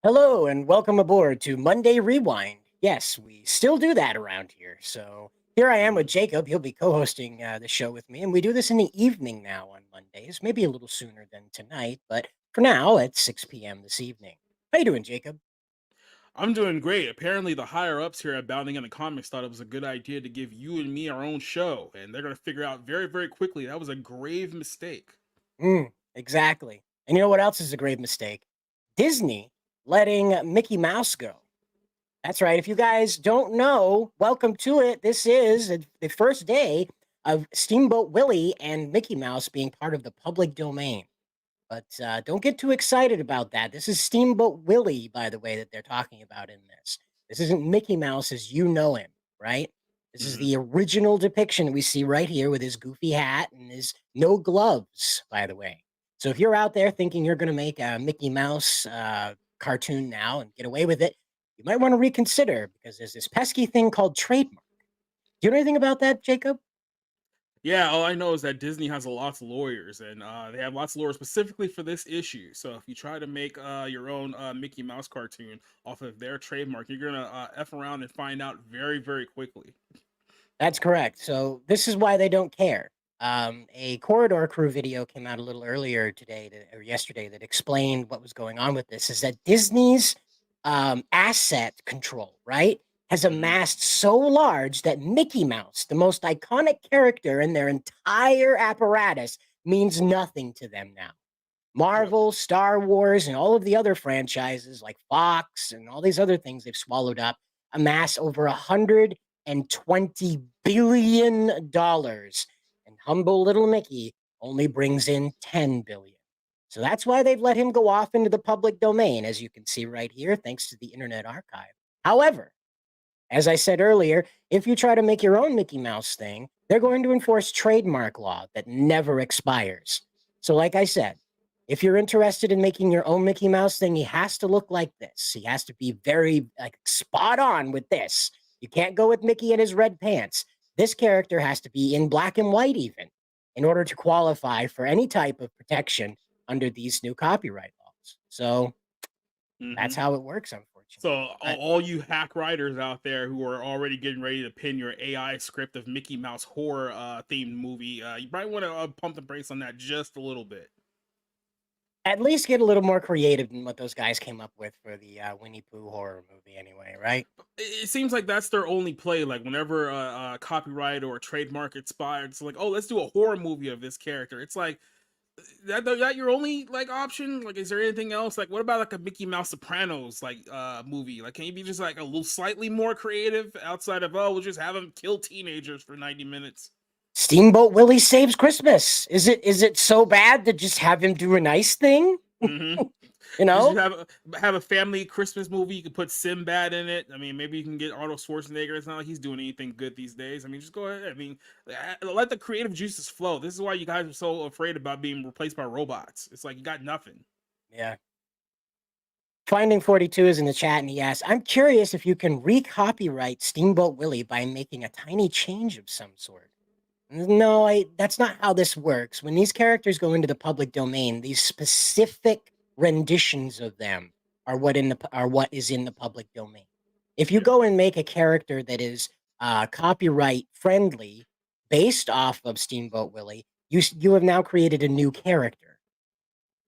Hello and welcome aboard to Monday Rewind. Yes, we still do that around here. So here I am with Mhm. Jacob. He'll be co-hosting the show with me, and we do this in the evening now on Mondays. Maybe a little sooner than tonight, but for now at 6 p.m. this evening. How you doing, Jacob? I'm doing great. Apparently, the higher ups here at Bounding in the Comics thought it was a good idea to give you and me our own show, and they're going to figure out very, very quickly that was a grave mistake. Exactly. And you know what else is a grave mistake? Disney letting Mickey Mouse go. That's right. If you guys don't know, welcome to it. This is the first day of Steamboat Willie and Mickey Mouse being part of the public domain. But don't get too excited about that. This is Steamboat Willie, by the way, that they're talking about in this. This isn't Mickey Mouse as you know him, right? This is hmm the original depiction we see right here with his goofy hat and his no gloves, by the way. So if you're out there thinking you're going to make a Mickey Mouse cartoon now and get away with it, you might want to reconsider because there's this pesky thing called trademark. Do you know anything about that, Jacob? Yeah, all I know is that Disney has lots of lawyers, and they have lots of lawyers specifically for this issue. So if you try to make your own Mickey Mouse cartoon off of their trademark, you're going to F around and find out very, very quickly. That's correct. So this is why they don't care. A corridor crew video came out a little earlier today or yesterday that explained what was going on with this. Is that Disney's asset control, right, has hmm amassed so large that Mickey Mouse, the most iconic character in their entire apparatus, means nothing to them now. Yep. Marvel, Star Wars, and all of the other franchises like Fox and all these other things they've swallowed up amass over $120 billion, and humble little Mickey only brings in 10 billion. So that's why they've let him go off into the public domain, as you can see right here, thanks to the Internet Archive. However, as I said earlier, if you try to make your own Mickey Mouse thing, they're going to enforce trademark law that never expires. So, like I said, if you're interested in making your own Mickey Mouse thing, he has to look like this. He has to be very like spot on with this. You can't go with Mickey in his red pants. This character has to be in black and white, even in order to qualify for any type of protection under these new copyright laws. So hmm that's how it works, unfortunately. So But all you hack writers out there who are already getting ready to pin your AI script of Mickey Mouse horror themed movie, you might want to pump the brakes on that just a little bit. at least get a little more creative than what those guys came up with for the Winnie Pooh horror movie, anyway, right? It seems like that's their only play. Like whenever a copyright or a trademark expired, it's like, oh, let's do a horror movie of this character. It's like that your only like option. Like, is there anything else? Like, what about like a Mickey Mouse Sopranos like movie? Like, can you be just like a little slightly more creative outside of, oh, we'll just have him kill teenagers for 90 minutes? Steamboat Willie saves Christmas. Is it so bad to just have him do a nice thing? hmm You Just know, have a family Christmas movie. You could put Sinbad in it. I mean, maybe you can get Arnold Schwarzenegger. It's not like he's doing anything good these days. I mean, just go ahead. I mean, let the creative juices flow. This is why you guys are so afraid about being replaced by robots. It's like you got nothing. yeah. Finding 42 is in the chat and he asks, I'm curious if you can recopyright Steamboat Willie by making a tiny change of some sort. No, that's not how this works. When these characters go into the public domain, these specific renditions of them are what is in the public domain. If you Yeah. go and make a character that is copyright friendly based off of Steamboat Willie, you have now created a new character.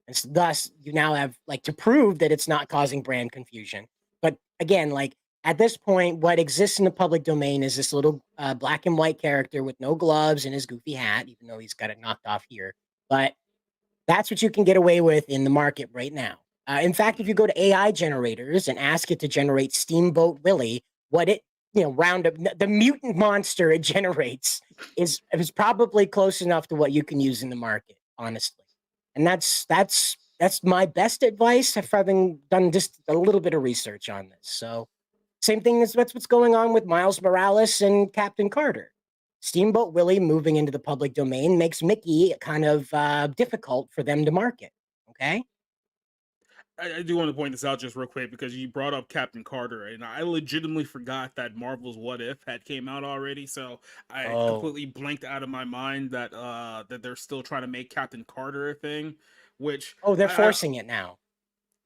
And thus, you now have like to prove that it's not causing brand confusion. But again, like at this point, what exists in the public domain is this little black and white character with no gloves and his goofy hat, even though he's got it knocked off here. But that's what you can get away with in the market right now. In fact, if you go to AI generators and ask it to generate Steamboat Willie, what it round up the mutant monster it generates is probably close enough to what you can use in the market, honestly. And that's my best advice after having done just a little bit of research on this. So same thing as that's what's going on with Miles Morales and Captain Carter. Steamboat Willie moving into the public domain makes Mickey kind of difficult for them to market. Okay. I do want to point this out just real quick because you brought up Captain Carter, and I legitimately forgot that Marvel's What If had came out already. So I Oh, completely blanked out of my mind that that they're still trying to make Captain Carter a thing, which oh, they're I forcing it now.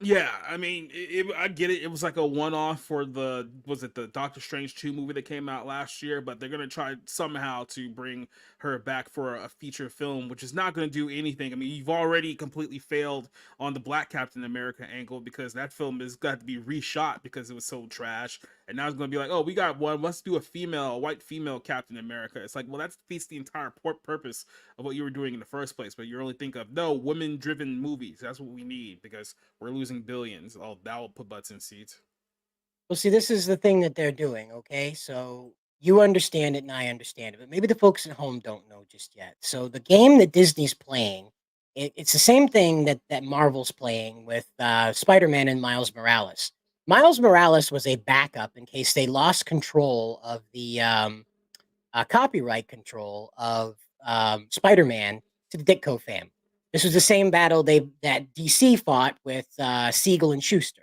Yeah, I mean, I get it. It was like a one-off for the was it the Doctor Strange 2 movie that came out last year, but they're gonna try somehow to bring her back for a feature film, which is not gonna do anything. I mean, you've already completely failed on the Black Captain America angle because that film has got to be reshot because it was so trash. And now it's gonna be like, oh, we got one. Let's do a white female Captain America. It's like, well, that defeats the entire purpose of what you were doing in the first place. But you only think of no women-driven movies. That's what we need because we're losing billions. Oh, that will put butts in seats. Well, see, this is the thing that they're doing, okay? So you understand it and I understand it, but maybe the folks at home don't know just yet. So the game that Disney's playing, it's the same thing that Marvel's playing with Spider-Man and Miles Morales. Miles Morales was a backup in case they lost control of the copyright control of Spider-Man to the Ditko fam. This was the same battle that DC fought with Siegel and Schuster.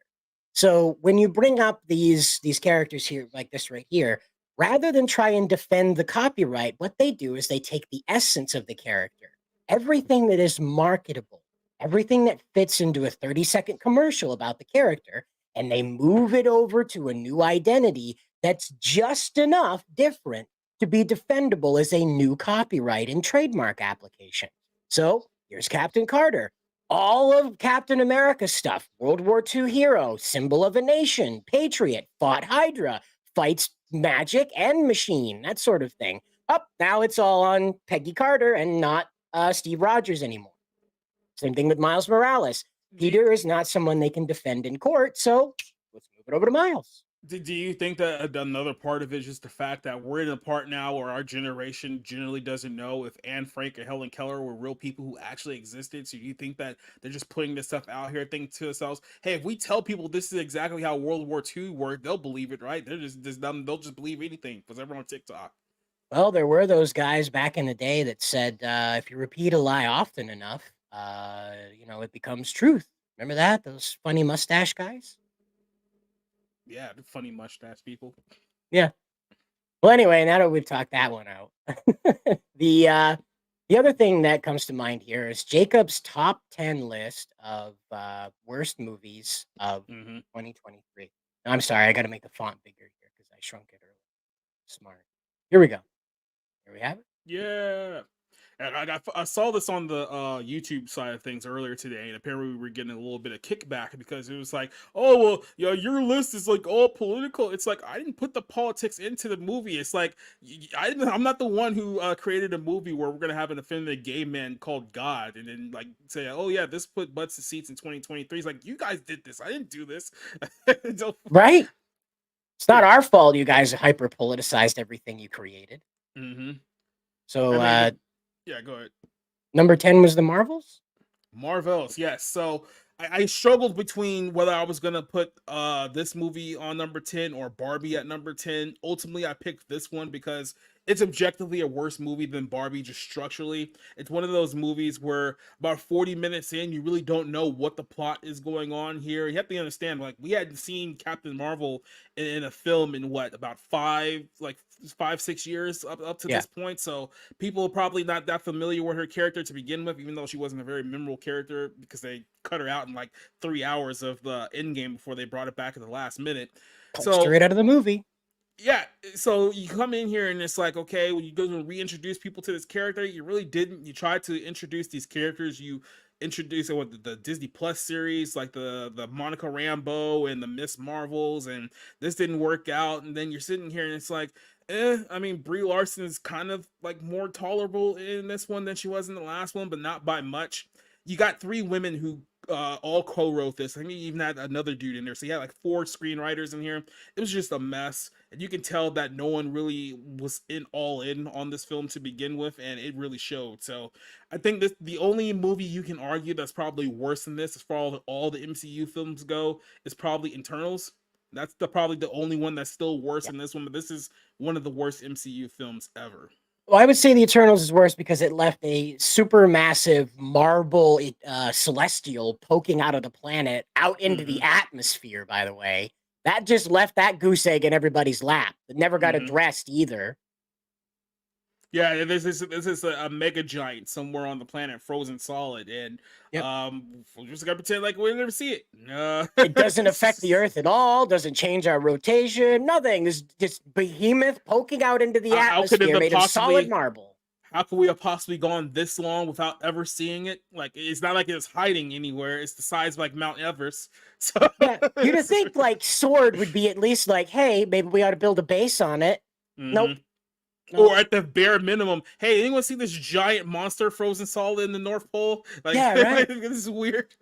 So when you bring up these characters here, like this right here, rather than try and defend the copyright, what they do is they take the essence of the character, everything that is marketable, everything that fits into a 30-second commercial about the character, and they move it over to a new identity that's just enough different to be defendable as a new copyright and trademark application. So here's Captain Carter. All of Captain America's stuff, World War II hero, symbol of a nation, patriot, fought Hydra, fights magic and machine, that sort of thing. Up now it's all on Peggy Carter and not Steve Rogers anymore. Same thing with Miles Morales. Peter is not someone they can defend in court, so let's move it over to Miles. Do you think that another part of it is just the fact that we're in a part now where our generation generally doesn't know if Anne Frank or Helen Keller were real people who actually existed? So you think that they're just putting this stuff out here, thinking to themselves, "Hey, if we tell people this is exactly how World War II worked, they'll believe it, right? They're just dumb. They'll just believe anything because everyone on TikTok." Well, there were those guys back in the day that said if you repeat a lie often enough, it becomes truth. Remember that? Those funny mustache guys? Yeah, the funny mustache people. Yeah. Well, anyway, now that we've talked that one out, the the other thing that comes to mind here is Jacob's top 10 list of worst movies of Hmm. 2023. No, I'm sorry, I got to make the font bigger here because I shrunk it earlier. Smart. Here we go. Here we have it. Yeah. And I saw this on the YouTube side of things earlier today, and apparently we were getting a little bit of kickback because it was like, oh well, your list is like all political. It's like I didn't put the politics into the movie. It's like I'm not the one who created a movie where we're gonna have an offended gay man called God, and then like say, oh yeah, this put butts to seats in 2023. It's like you guys did this. I didn't do this. Don't- Right? It's not our fault you guys hyper politicized everything you created. Mhm. So And then yeah, go ahead. number 10 was the Marvels? Marvels, yes. So I struggled between whether I was gonna put this movie on number 10 or Barbie at number 10. Ultimately, I picked this one because it's objectively a worse movie than Barbie just structurally. It's one of those movies where about 40 minutes in, you really don't know what the plot is going on here. You have to understand, like, we hadn't seen Captain Marvel in a film in what, about 5, 6 years up to Yeah. this point. So people are probably not that familiar with her character to begin with, even though she wasn't a very memorable character because they cut her out in like 3 hours of the end game before they brought it back at the last minute. Punched her So right out of the movie. yeah, so you come in here and it's like, okay, when you go to reintroduce people to this character, you really didn't. You tried to introduce these characters. You introduced what the Disney Plus series, like the Monica Rambeau and the Miss Marvels, and this didn't work out. And then you're sitting here and it's like, I mean, Brie Larson is kind of like more tolerable in this one than she was in the last one, but not by much. You got three women who all co-wrote this. I think you even had another dude in there, so you had like four screenwriters in here. It was just a mess, and you can tell that no one really was all in on this film to begin with, and it really showed. So I think this the only movie you can argue that's probably worse than this as far as all the MCU films go is probably Internals. That's probably the only one that's still worse Yeah. than this one, but this is one of the worst MCU films ever. Well, I would say the Eternals is worse because it left a super massive marble celestial poking out of the planet out into Mm-hmm. the atmosphere, by the way. That just left that goose egg in everybody's lap. It never got Mm-hmm. addressed either. Yeah, this is a mega giant somewhere on the planet, frozen solid, and Yep. we're just gonna pretend like we never see it. It doesn't affect the Earth at all. Doesn't change our rotation. Nothing. This just behemoth poking out into the How could it atmosphere, have made of solid possibly? marble. How could we have possibly gone this long without ever seeing it? Like, it's not like it's hiding anywhere. It's the size of like Mount Everest. So, Yeah, you'd have think like Sword would be at least like, hey, maybe we ought to build a base on it. Nope. Mhm. Nope. Or at the bare minimum, hey, anyone see this giant monster frozen solid in the North Pole? Like, Yeah, right. this is weird.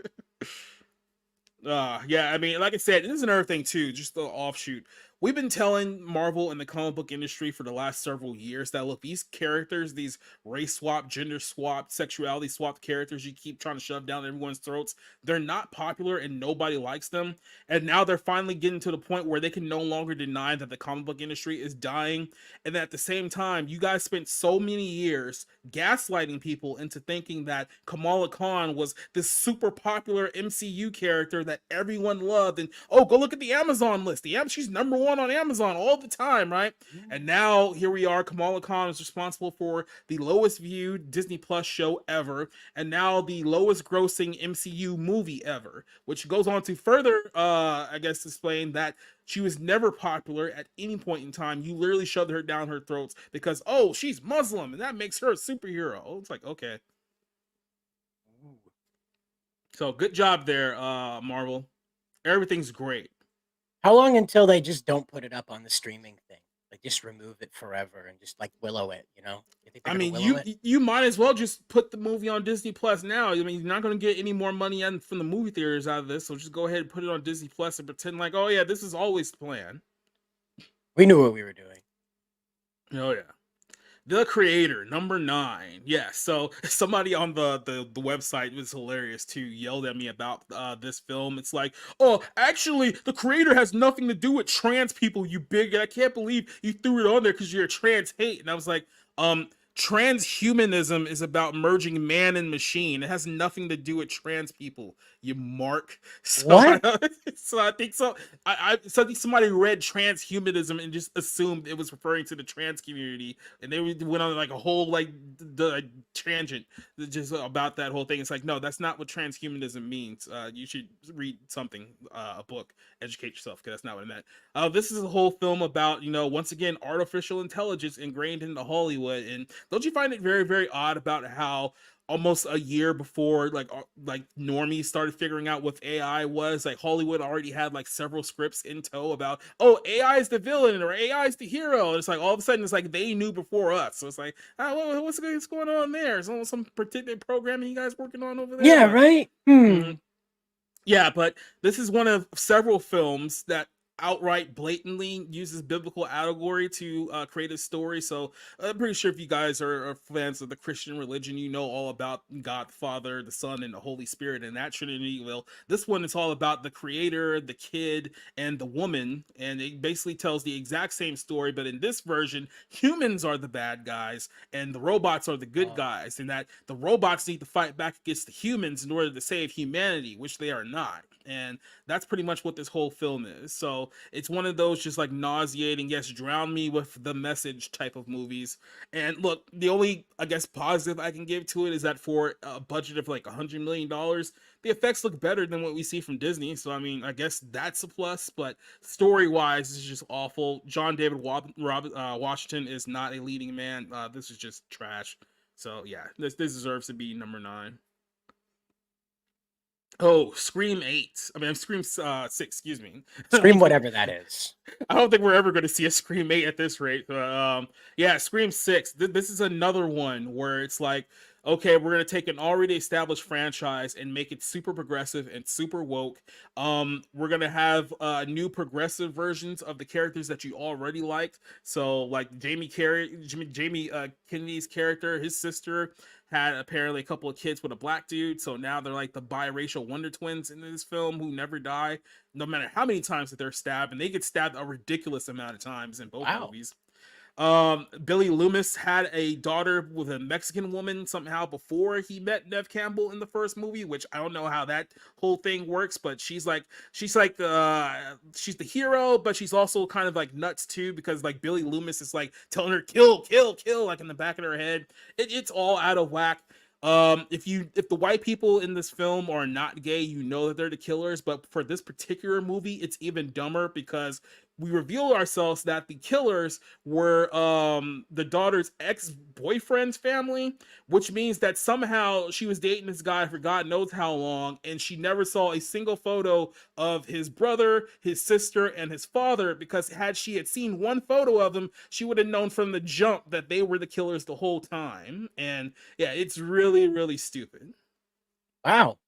Yeah, I mean, like I said, this is another thing too, just the offshoot. We've been telling Marvel and the comic book industry for the last several years that look, these characters, these race swap, gender swap, sexuality swap characters you keep trying to shove down everyone's throats, they're not popular and nobody likes them. And now they're finally getting to the point where they can no longer deny that the comic book industry is dying. And at the same time, you guys spent so many years gaslighting people into thinking that Kamala Khan was this super popular MCU character that everyone loved. And oh, go look at the Amazon list. She's number one on Amazon all the time, right? And now here we are. Kamala Khan is responsible for the lowest viewed Disney Plus show ever, and now the lowest grossing MCU movie ever, which goes on to further, I guess, explain that she was never popular at any point in time. You literally shoved her down her throats because, oh, she's Muslim and that makes her a superhero. It's like, okay. So good job there, Marvel. Everything's great. How long until they just don't put it up on the streaming thing? Like just remove it forever and just like willow it, you know? You think they're I gonna mean, willow you it? you might as well just put the movie on Disney Plus now. I mean, you're not going to get any more money from the movie theaters out of this, so just go ahead and put it on Disney Plus and pretend like, oh yeah, this is always the plan. We knew what we were doing. Oh yeah. The Creator, number 9. Yeah, so somebody on the website was hilarious too, yelled at me about this film. It's like, oh, actually, The Creator has nothing to do with trans people, you bigot. I can't believe you threw it on there because you're a trans hate. And I was like, transhumanism is about merging man and machine. It has nothing to do with trans people, you mark. So What? so I think so. So I think somebody read transhumanism and just assumed it was referring to the trans community, and they went on like a whole like the tangent just about that whole thing. It's like, no, that's not what transhumanism means. You should read something, a book, educate yourself, because that's not what it meant. This is a whole film about, once again, artificial intelligence ingrained into Hollywood. And don't you find it very, very odd about how almost a year before like normies started figuring out what AI was, like Hollywood already had like several scripts in tow about, oh, AI is the villain or AI is the hero, and it's like all of a sudden it's like they knew before us. So it's like, what's going on there? Is some particular programming you guys working on over there? Yeah, But right? mhm. Yeah, but this is one of several films that outright blatantly uses biblical allegory to create a story. So I'm pretty sure if you guys are fans of the Christian religion, you know all about God the Father, the Son, and the Holy Spirit and that Trinity. Well, this one is all about the creator, the kid, and the woman. And it basically tells the exact same story, but in this version, humans are the bad guys and the robots are the good Oh. guys, and that the robots need to fight back against the humans in order to save humanity, which they are not. And that's pretty much what this whole film is. So it's one of those just like nauseating, yes, drown me with the message type of movies. And look, the only, I guess, positive I can give to it is that for a budget of like $100 million, the effects look better than what we see from Disney. So I mean, I guess that's a plus. But story wise, it's just awful. John David Washington is not a leading man. This is just trash. So yeah, this deserves to be number 9. Oh, Scream 8. I mean, Scream 6, excuse me. Scream whatever that is. I don't think we're ever going to see a Scream 8 at this rate. Yeah, Scream 6. This is another one where it's like, okay, we're going to take an already established franchise and make it super progressive and super woke. We're going to have new progressive versions of the characters that you already liked. So, like Jamie Kennedy's character, his sister had apparently a couple of kids with a black dude, so now they're like the biracial Wonder Twins in this film who never die, no matter how many times that they're stabbed, and they get stabbed a ridiculous amount of times in both Wow. movies. Billy Loomis had a daughter with a Mexican woman somehow before he met Nev Campbell in the first movie, which I don't know how that whole thing works, but she's the hero, but she's also kind of like nuts too, because like Billy Loomis is like telling her kill, kill, kill, like in the back of her head. It's all out of whack. If the white people in this film are not gay, you know that they're the killers, but for this particular movie, it's even dumber because we reveal ourselves that the killers were the daughter's ex-boyfriend's family, which means that somehow she was dating this guy for God knows how long, and she never saw a single photo of his brother, his sister, and his father, because had she had seen one photo of them, she would have known from the jump that they were the killers the whole time. And yeah, it's really, really stupid. Wow.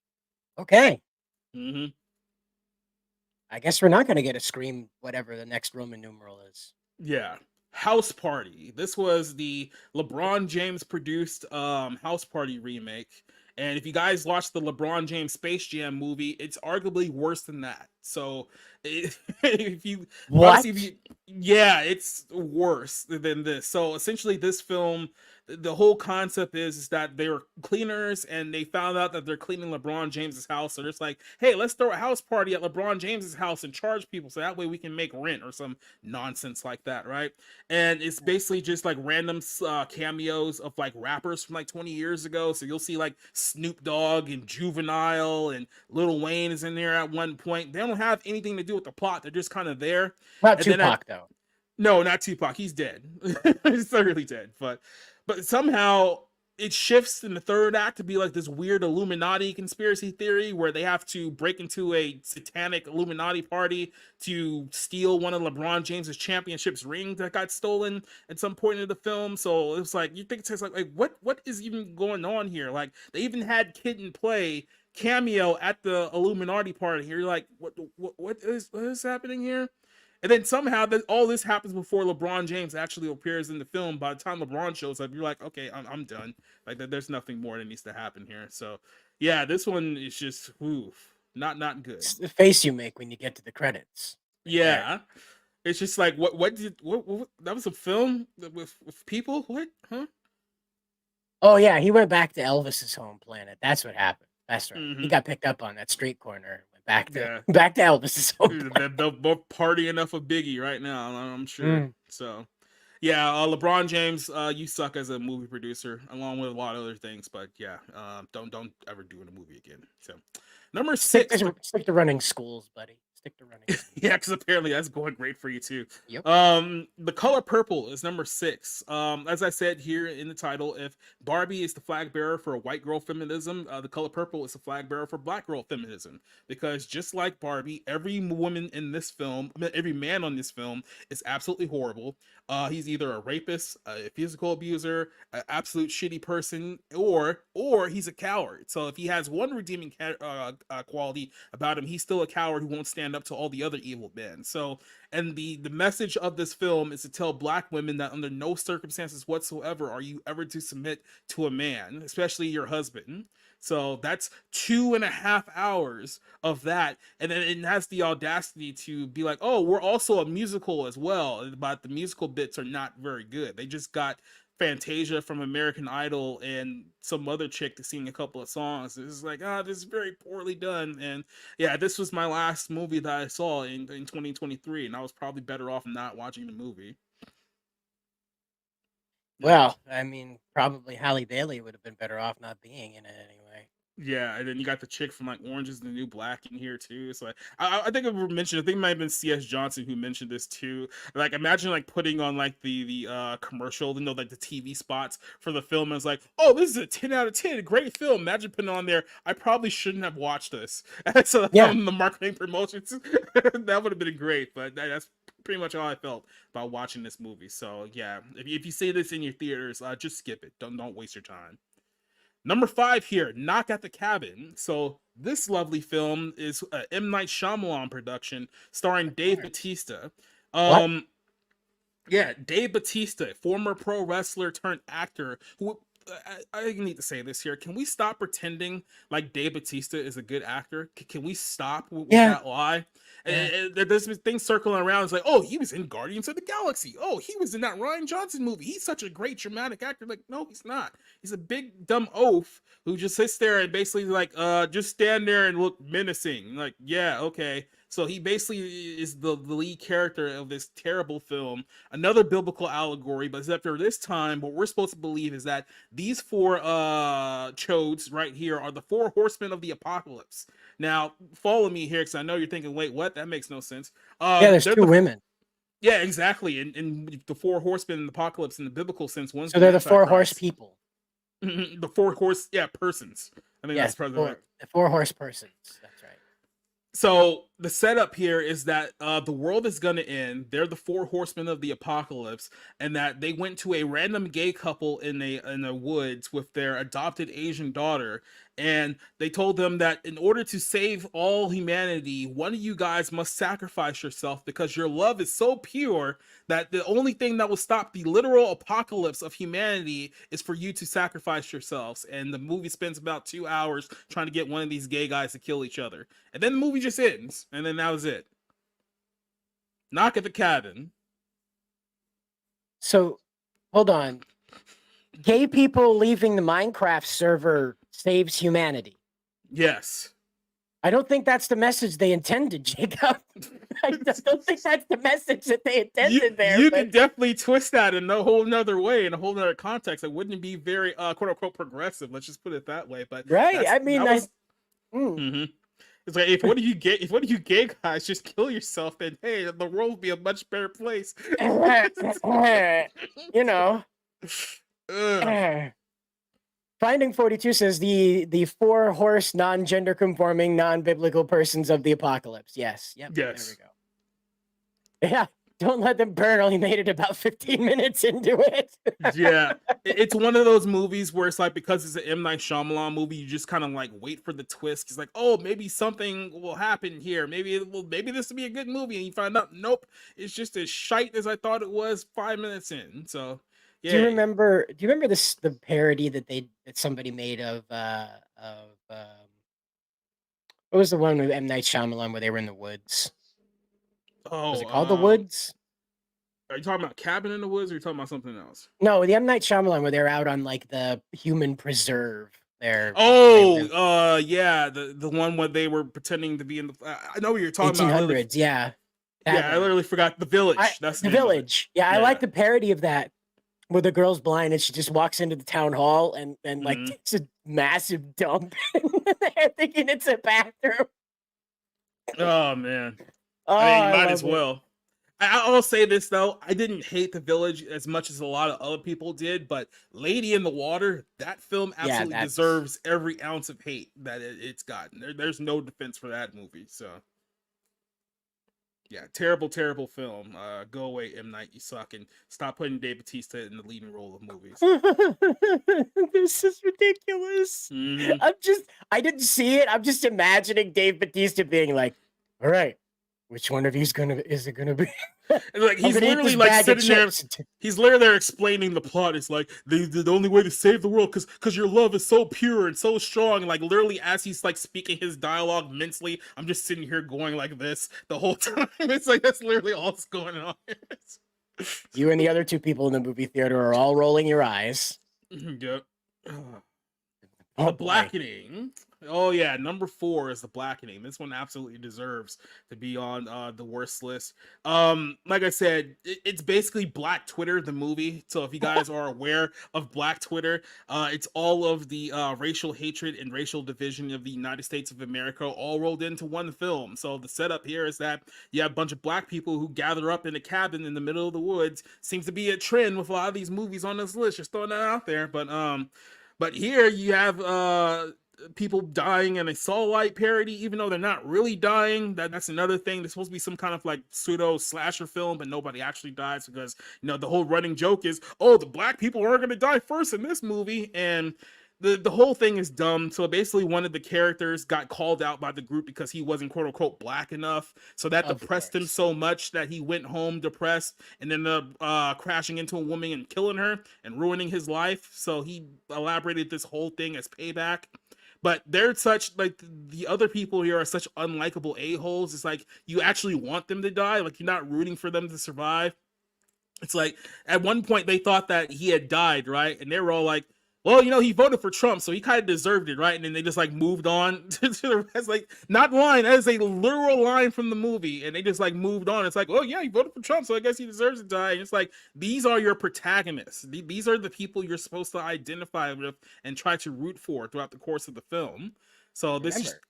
Okay. Hmm. I guess we're not going to get a Scream, whatever the next Roman numeral is. Yeah. House Party. This was the LeBron James produced House Party remake. And if you guys watched the LeBron James Space Jam movie, it's arguably worse than that. So if you What? obviously if you, yeah, it's worse than this. So essentially this film, the whole concept is that they were cleaners and they found out that they're cleaning LeBron James's house. So they're just like, hey, let's throw a house party at LeBron James's house and charge people so that way we can make rent or some nonsense like that, right? And it's basically just like random cameos of like rappers from like 20 years ago. So you'll see like Snoop Dogg and Juvenile and Lil Wayne is in there at one point. They don't have anything to do with the plot. They're just kind of there. Not And then Tupac, though. no, not Tupac. He's dead. He's literally dead. But somehow it shifts in the third act to be like this weird Illuminati conspiracy theory where they have to break into a satanic Illuminati party to steal one of LeBron James's championships rings that got stolen at some point in the film. So it's like you think it's like what is even going on here? Like they even had Kid and Play cameo at the Illuminati party. You're like, what is happening here? And then somehow all this happens before LeBron James actually appears in the film. By the time LeBron shows up, you're like, okay, I'm done. Like there's nothing more that needs to happen here. So yeah, this one is just not good. It's the face you make when you get to the credits. Right there. Yeah, it's just like what that was a film with people? What? Huh? Oh, yeah. He went back to Elvis's home planet. That's what happened. That's right. He Mhm. got picked up on that street corner. Went back to Yeah, back to Elvis's home planet. they're both partying enough of Biggie right now. I'm sure. Mm. So yeah, LeBron James, you suck as a movie producer, along with a lot of other things. But yeah, don't ever do in a movie again. So, number Stick six, to, stick to running schools, buddy. Stick to running schools. yeah, because apparently that's going great for you too. Yep. The Color Purple is number six. As I said here in the title, if Barbie is the flag bearer for white girl feminism, the Color Purple is the flag bearer for black girl feminism. Because just like Barbie, every woman in this film, every man on this film is absolutely horrible. He's either a rapist, a physical abuser, an absolute shitty person, or he's a coward. So if he has one redeeming quality about him, he's still a coward who won't stand up to all the other evil men. So, and the message of this film is to tell black women that under no circumstances whatsoever are you ever to submit to a man, especially your husband. So that's 2.5 hours of that. And then it has the audacity to be like, oh, we're also a musical as well. But the musical bits are not very good. They just got Fantasia from American Idol and some other chick to sing a couple of songs. It's like, this is very poorly done. And yeah, this was my last movie that I saw in 2023. And I was probably better off not watching the movie. Well, I mean, probably Halle Bailey would have been better off not being in it anyway. Yeah, and then you got the chick from like Orange is the New Black in here too. So I think I mentioned. I think it might have been C.S. Johnson who mentioned this too. Like imagine like putting on like the commercial, like the TV spots for the film. And it's like, oh, this is a 10 out of 10, great film. Imagine putting on there. I probably shouldn't have watched this. So Yeah. the marketing promotions that would have been great. But that's pretty much how I felt about watching this movie. So yeah, if you see this in your theaters, just skip it. Don't waste your time. Number 5 here, Knock at the Cabin. So this lovely film is a M. Night Shyamalan production starring Dave Bautista. What? Yeah, Dave Bautista, former pro wrestler turned actor who I need to say this here. Can we stop pretending like Dave Bautista is a good actor? Can we stop with Yeah, that lie? yeah. There's this thing circling around. It's like, oh, he was in Guardians of the Galaxy. Oh, he was in that Ryan Johnson movie. He's such a great dramatic actor. Like, no, he's not. He's a big dumb oaf who just sits there and basically like, just stand there and look menacing. Like, yeah, okay. So he basically is the lead character of this terrible film, another biblical allegory, but except for this time, what we're supposed to believe is that these four chodes right here are the four horsemen of the apocalypse. Now, follow me here because I know you're thinking, wait, what? That makes no sense. Yeah, there's They're two the women. Yeah, exactly. And the four horsemen in the apocalypse in the biblical sense, one's So the they're the four horse Antichrist. people. The four horse, yeah, persons. I think Yes, that's probably right. the four horse persons. That's right. So the setup here is that the world is going to end. They're the four horsemen of the apocalypse, and that they went to a random gay couple in the woods with their adopted Asian daughter, and they told them that in order to save all humanity, one of you guys must sacrifice yourself because your love is so pure that the only thing that will stop the literal apocalypse of humanity is for you to sacrifice yourselves. And the movie spends about 2 hours trying to get one of these gay guys to kill each other. And then the movie just ends, and then that was it. Knock at the cabin. So, hold on. Gay people leaving the Minecraft server saves humanity. Yes. I don't think that's the message they intended, Jacob. I don't think that's the message that they intended there. You can definitely twist that in a whole nother way, in a whole nother context. It wouldn't be very quote unquote progressive. Let's just put it that way. But right, I mean, It's like if one of you gay guys just kill yourself, then hey, the world would be a much better place. you know. Finding 42 says the four horse non-gender conforming non-biblical persons of the apocalypse. Yes. Yep. Yes. There we go. Yeah. Don't let them burn. Only made it about 15 minutes into it. Yeah. It's one of those movies where it's like, because it's an M. Night Shyamalan movie, you just kind of like wait for the twist. It's like, oh, maybe something will happen here. Maybe this will be a good movie. And you find out, nope, it's just as shite as I thought it was 5 minutes in. So yeah. Do you remember the parody that somebody made of what was the one with M. Night Shyamalan where they were in the woods? Oh, was it called The Woods? Are you talking about Cabin in the Woods, or are you talking about something else? No, the M. Night Shyamalan where they're out on like the human preserve there. Yeah, the one where they were pretending to be in the. I know what you're talking 1800s, about. yeah. Yeah, I literally forgot The Village. That's The Village. Yeah, I like the parody of that, where the girl's blind and she just walks into the town hall and like takes a massive dump. They're thinking it's a bathroom. Oh man. I mean, might as well. I'll say this though, I didn't hate The Village as much as a lot of other people did, but Lady in the Water, that film absolutely deserves every ounce of hate that it's gotten. There's no defense for that movie. So yeah, terrible film. Go away, M. Night, you suck, and stop putting Dave Bautista in the leading role of movies. This is ridiculous. I didn't see it. I'm just imagining Dave Bautista being like, all right, which one of you is it gonna be? And like he's literally like sitting there. He's literally there explaining the plot. It's like the only way to save the world because your love is so pure and so strong. And like literally as he's like speaking his dialogue mentally, I'm just sitting here going like this the whole time. It's like that's literally all that's going on. You and the other two people in the movie theater are all rolling your eyes. Yep. The Blackening. Oh yeah, number 4 is The Blackening. This one absolutely deserves to be on the worst list. Like I said, it's basically Black Twitter, the movie. So if you guys are aware of Black Twitter, it's all of the racial hatred and racial division of the United States of America all rolled into one film. So the setup here is that you have a bunch of black people who gather up in a cabin in the middle of the woods. Seems to be a trend with a lot of these movies on this list. Just throwing that out there, but here you have people dying in a Saw Light parody, even though they're not really dying. That's another thing. There's supposed to be some kind of like pseudo slasher film, but nobody actually dies because the whole running joke is, oh, the black people aren't going to die first in this movie, and the whole thing is dumb. So basically, one of the characters got called out by the group because he wasn't quote unquote black enough. So that Of depressed him course. so much that he went home depressed and ended up crashing into a woman and killing her and ruining his life. So he elaborated this whole thing as payback. But they're such like the other people here are such unlikable a-holes. It's like you actually want them to die. Like you're not rooting for them to survive. It's like at one point they thought that he had died, right? And they were all like, well, you know, he voted for Trump, so he kind of deserved it, right? And then they just like moved on to the rest. Like, not line, that is a literal line from the movie. And they just like moved on. It's like, oh, yeah, he voted for Trump, so I guess he deserves to die. And it's like, these are your protagonists. These are the people you're supposed to identify with and try to root for throughout the course of the film. So this just, Remember,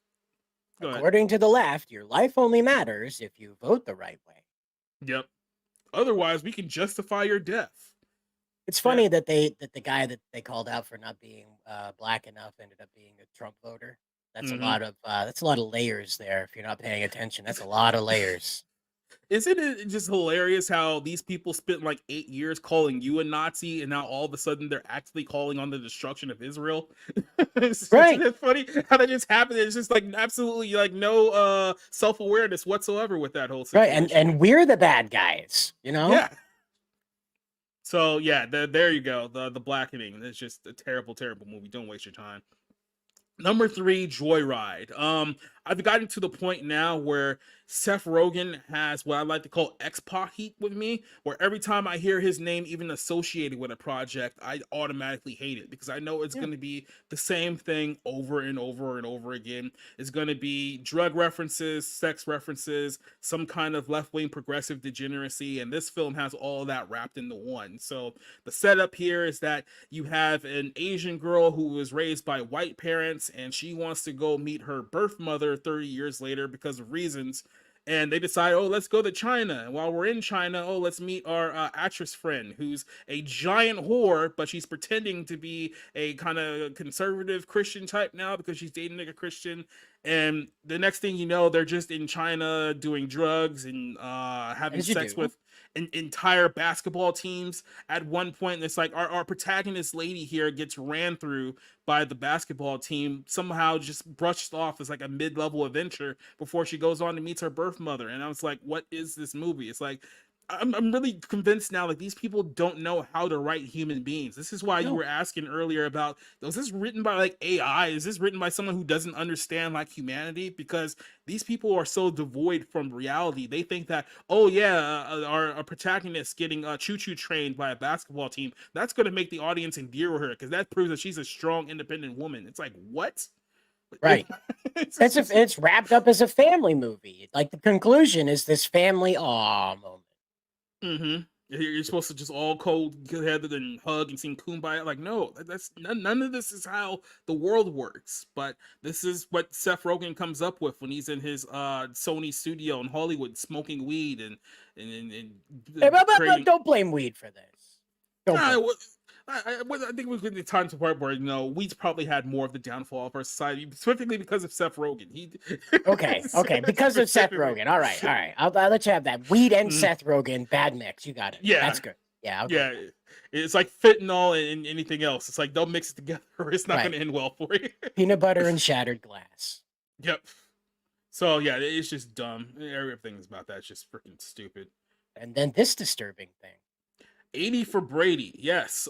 go ahead. according to the left, your life only matters if you vote the right way. Yep. Otherwise, we can justify your death. It's Yeah. funny that the guy that they called out for not being black enough ended up being a Trump voter. That's a lot of layers there. If you're not paying attention, that's a lot of layers. Isn't it just hilarious how these people spent like 8 years calling you a Nazi and now all of a sudden they're actually calling on the destruction of Israel? Isn't Right, it funny how that just happened? It's just like absolutely like no self-awareness whatsoever with that whole right, situation. and we're the bad guys, you know. Yeah. So yeah, there you go. The blackening. It's just a terrible, terrible movie. Don't waste your time. Number 3, Joyride. I've gotten to the point now where Seth Rogen has what I like to call expa heat with me, where every time I hear his name even associated with a project, I automatically hate it because I know it's Yeah. going to be the same thing over and over and over again. It's going to be drug references, sex references, some kind of left-wing progressive degeneracy, and this film has all of that wrapped into one. So the setup here is that you have an Asian girl who was raised by white parents and she wants to go meet her birth mother 30 years later because of reasons. And they decide, oh, let's go to China. And while we're in China, oh, let's meet our actress friend who's a giant whore, but she's pretending to be a kind of conservative Christian type now because she's dating like a Christian. And the next thing you know, they're just in China doing drugs and having As you sex do. with entire basketball teams at one point. And it's like our protagonist lady here gets ran through by the basketball team, somehow just brushed off as like a mid-level adventure before she goes on to meet her birth mother. And I was like, what is this movie? It's like I'm really convinced now, like these people don't know how to write human beings. This is why you No, were asking earlier about, was this written by like AI? Is this written by someone who doesn't understand like humanity? Because these people are so devoid from reality. They think that, oh yeah, our protagonist getting choo-choo trained by a basketball team, that's going to make the audience endear with her because that proves that she's a strong, independent woman. It's like, what? right. It's just, It's wrapped up as a family movie. Like the conclusion is this family aw moment. mm-hmm. You're supposed to just all cold together and hug and sing kumbaya. Like, no, that's none of this is how the world works. But this is what Seth Rogen comes up with when he's in his Sony studio in Hollywood smoking weed Hey, and but creating. don't blame weed for this. Don't I, blame. I think we're getting the time to the part where we's probably had more of the downfall of our society, specifically because of Seth Rogen. He Okay. Because of Seth specifically. Rogen. All right. I'll let you have that. Weed and Mhm. Seth Rogen, bad mix. You got it. Yeah, That's good. Yeah, I'll yeah. take that. It's like fentanyl and anything else. It's like don't mix it together, or it's not going Right. to end well for you. Peanut butter and shattered glass. Yep. So yeah, it's just dumb. Everything about that's just freaking stupid. And then this disturbing thing. 80 for Brady, yes.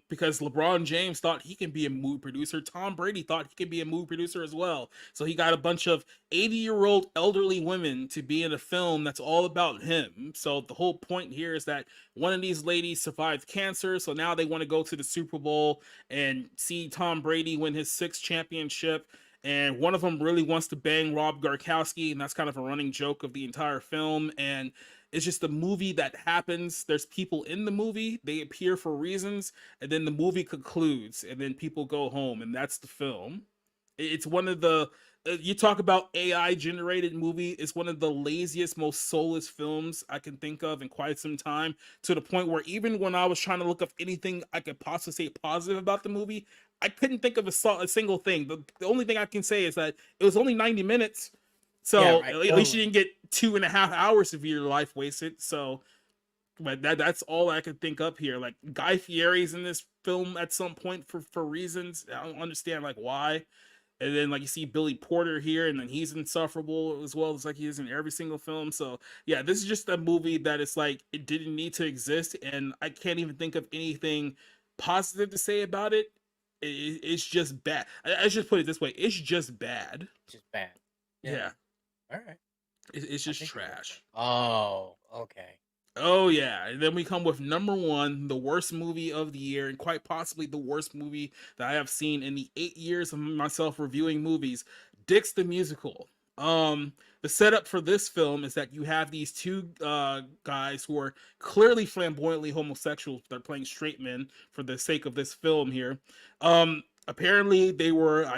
Because LeBron James thought he can be a movie producer. Tom Brady thought he could be a movie producer as well. So he got a bunch of 80-year-old elderly women to be in a film that's all about him. So the whole point here is that one of these ladies survived cancer. So now they want to go to the Super Bowl and see Tom Brady win his 6th championship. And one of them really wants to bang Rob Gronkowski, and that's kind of a running joke of the entire film. And it's just the movie that happens. There's people in the movie, they appear for reasons, and then the movie concludes, and then people go home, and that's the film. It's one of the you talk about AI generated movie. It's one of the laziest, most soulless films I can think of in quite some time. To the point where even when I was trying to look up anything I could possibly say positive about the movie, I couldn't think of a single thing. The only thing I can say is that it was only 90 minutes. Yeah, So right. at least you didn't get 2.5 hours of your life wasted. So But that's all I could think up here. Like Guy Fieri's in this film at some point for reasons I don't understand like why. And then like you see Billy Porter here, and then he's insufferable as well as like he is in every single film. So yeah, this is just a movie that it's like it didn't need to exist, and I can't even think of anything positive to say about it. It's just bad. I just put it this way: it's just bad. Just bad. Yeah. Yeah, All right. it's I just think you're right there. trash. Oh, okay. Oh yeah, and then we come with number one, the worst movie of the year, and quite possibly the worst movie that I have seen in the 8 years of myself reviewing movies. Dick's the Musical. The setup for this film is that you have these two guys who are clearly flamboyantly homosexual. They're playing straight men for the sake of this film here. Apparently they were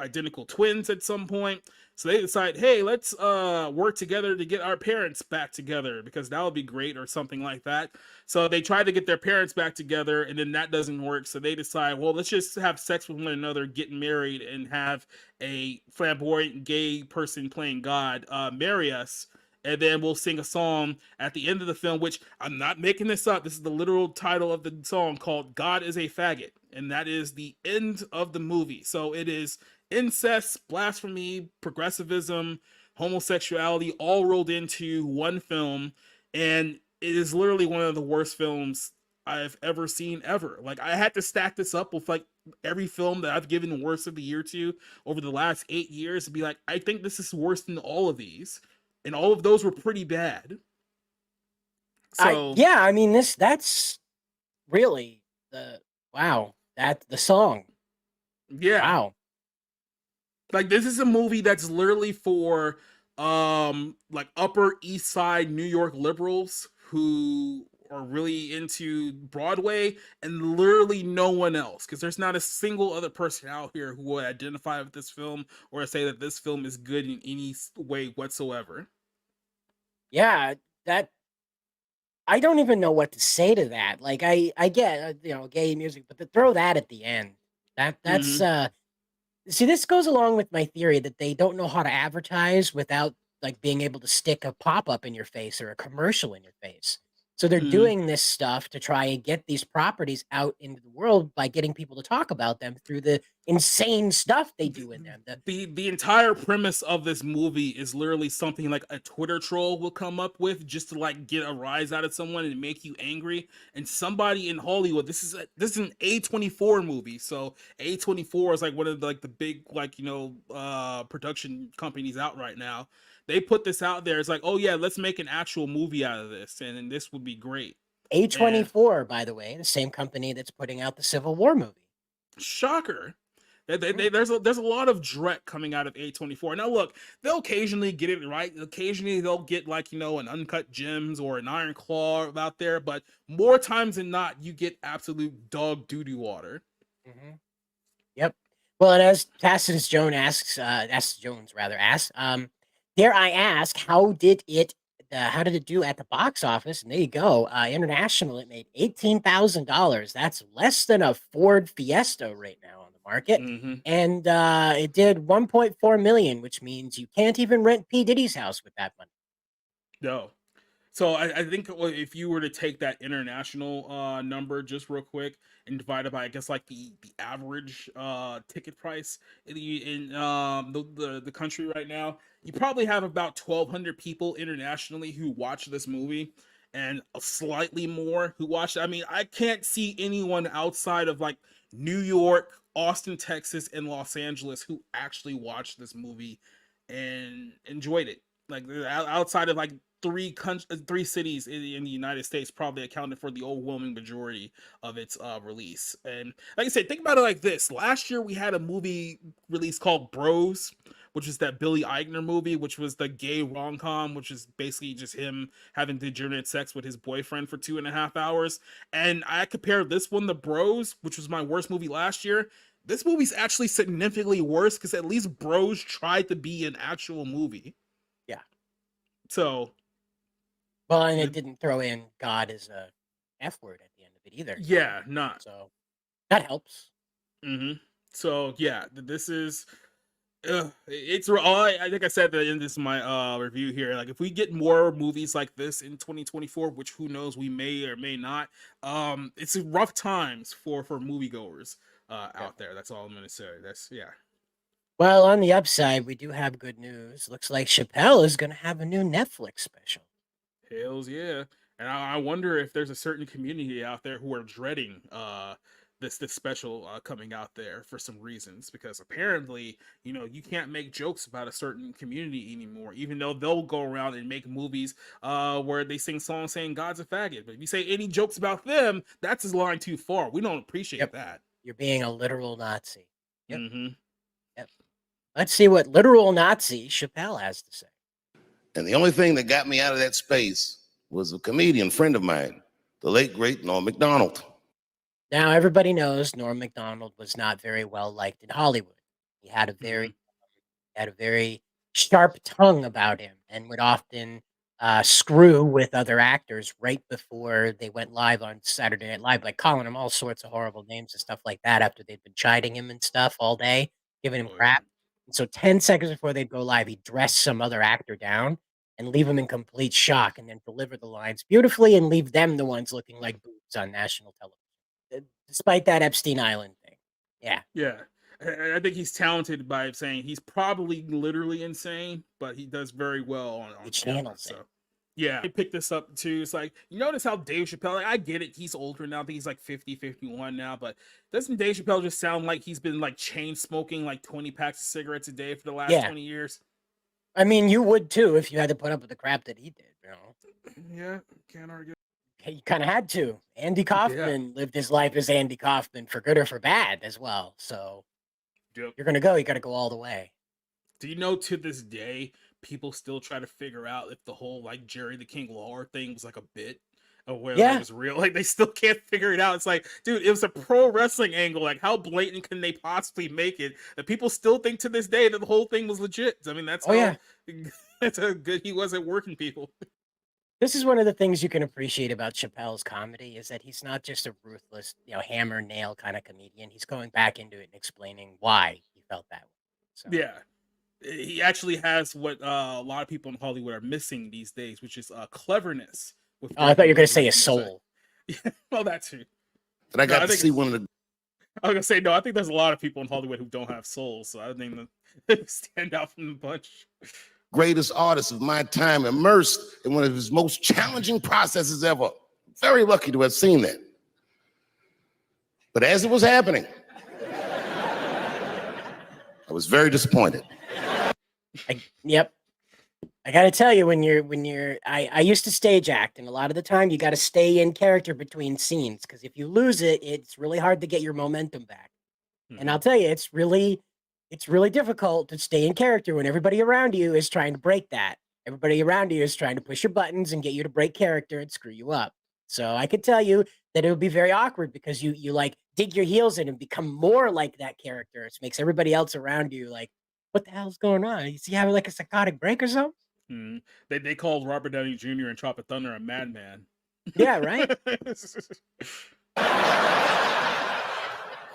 identical twins at some point. So they decide, hey, let's work together to get our parents back together because that would be great or something like that. So they try to get their parents back together, and then that doesn't work. So they decide, well, let's just have sex with one another, get married, and have a flamboyant gay person playing God marry us. And then we'll sing a song at the end of the film, which I'm not making this up. This is the literal title of the song called God is a Faggot. And that is the end of the movie. So it is incest, blasphemy, progressivism, homosexuality all rolled into one film, and it is literally one of the worst films I've ever seen ever. Like I had to stack this up with like every film that I've given worst of the year to over the last 8 years to be like, I think this is worse than all of these, and all of those were pretty bad. So I mean that's really the wow. That the song. yeah, Wow. like this is a movie that's literally for like Upper East Side New York liberals who are really into Broadway and literally no one else, because there's not a single other person out here who would identify with this film or say that this film is good in any way whatsoever. Yeah, that I don't even know what to say to that. Like I get gay music, but to throw that at the end. That's Mm-hmm. see, this goes along with my theory that they don't know how to advertise without like being able to stick a pop-up in your face or a commercial in your face. So they're Mm-hmm. doing this stuff to try and get these properties out into the world by getting people to talk about them through the insane stuff they do in them. The entire premise of this movie is literally something like a Twitter troll will come up with just to like get a rise out of someone and make you angry. And somebody in Hollywood, this is an A24 movie, so A24 is like one of the, like the big like production companies out right now. They put this out there. It's like, oh yeah, let's make an actual movie out of this, and this would be great. And A24, by the way, the same company that's putting out the Civil War movie. shocker. Mm. There's a lot of dread coming out of A24. Now look, they'll occasionally get it right. Occasionally they'll get like an Uncut Gems or an Iron Claw out there, but more times than not, you get absolute dog doo doo water. Mhm. Yep. Well, and as Tacitus Jones asks, dare I ask, how did it do at the box office? And there you go. International, it made $18,000. That's less than a Ford Fiesta right now on the market. Mm-hmm. And it did 1.4 million, which means you can't even rent P. Diddy's house with that money. No. So I think if you were to take that international number just real quick and divide it by I guess like the average ticket price in the country right now, you probably have about 1,200 people internationally who watch this movie, and slightly more who watch it. I mean, I can't see anyone outside of like New York, Austin, Texas, and Los Angeles who actually watched this movie and enjoyed it. Like outside of like three cities in the United States probably accounted for the overwhelming majority of its release. And like I said, think about it like this: last year we had a movie release called Bros, which is that Billy Eichner movie, which was the gay rom com, which is basically just him having degenerate sex with his boyfriend for 2.5 hours. And I compared this one to Bros, which was my worst movie last year. This movie's actually significantly worse because at least Bros tried to be an actual movie. Yeah. So Well, and it didn't throw in God as a F word at the end of it either. yeah, not. So that helps. So yeah, this is It's I think I said that in this my review here. Like, if we get more movies like this in 2024, which who knows, we may or may not. It's rough times for moviegoers out there. That's all I'm gonna say. That's yeah. Well, on the upside, we do have good news. Looks like Chappelle is going to have a new Netflix special. Hells yeah. And I wonder if there's a certain community out there who are dreading this special coming out there for some reasons, because apparently, you know, you can't make jokes about a certain community anymore, even though they'll go around and make movies where they sing songs saying God's a faggot. But if you say any jokes about them, that's a line too far. We don't appreciate Yep. that. You're being a literal Nazi. Yep. Mm-hmm. Yep. Let's see what literal Nazi Chappelle has to say. And the only thing that got me out of that space was a comedian friend of mine, the late, great Norm Macdonald. Now, everybody knows Norm Macdonald was not very well liked in Hollywood. He had a very sharp tongue about him and would often screw with other actors right before they went live on Saturday Night Live, like calling him all sorts of horrible names and stuff like that after they'd been chiding him and stuff all day, giving him crap. And so 10 seconds before they'd go live, he'd dress some other actor down and leave him in complete shock and then deliver the lines beautifully and leave them the ones looking like boobs on national television, despite that Epstein Island thing. Yeah. Yeah. I think he's talented by saying he's probably literally insane, but he does very well on He camera. channels So it. yeah, I picked this up too. It's like, you notice how Dave Chappelle, like, I get it, he's older now. I think he's like 50, 51 now, but doesn't Dave Chappelle just sound like he's been like chain smoking like 20 packs of cigarettes a day for the last Yeah. 20 years? I mean, you would too if you had to put up with the crap that he did, you know? Yeah, can't argue. You kind of had to. Andy Kaufman lived his life as Andy Kaufman for good or for bad as well. So Yep. you're going to go, you got to go all the way. Do you know to this day, people still try to figure out if the whole like Jerry the King Lawler thing was like a bit or whether it was real? Like, they still can't figure it out. It's like, dude, it was a pro wrestling angle. Like, how blatant can they possibly make it that people still think to this day that the whole thing was legit? I mean, that's that's how good he was at working people. This is one of the things you can appreciate about Chappelle's comedy is that he's not just a ruthless, hammer nail kind of comedian. He's going back into it and explaining why he felt that way. So. Yeah. He actually has what a lot of people in Hollywood are missing these days, which is cleverness. I thought you were going to say a soul. Yeah, well, that too. But I got to see one of the. I was going to say, no, I think there's a lot of people in Hollywood who don't have souls, so I think they stand out from the bunch. Greatest artist of my time, immersed in one of his most challenging processes ever. Very lucky to have seen that. But as it was happening, I was very disappointed. Yep. I got to tell you, I used to stage act, and a lot of the time you got to stay in character between scenes, because if you lose it, it's really hard to get your momentum back. And I'll tell you, it's really difficult to stay in character when everybody around you is trying to break that. Everybody around you is trying to push your buttons and get you to break character and screw you up. So I could tell you that it would be very awkward because you like dig your heels in and become more like that character. It makes everybody else around you like, what the hell's going on? Is he having like a psychotic break or something? They called Robert Downey Jr. in Tropic Thunder a madman. Yeah, right.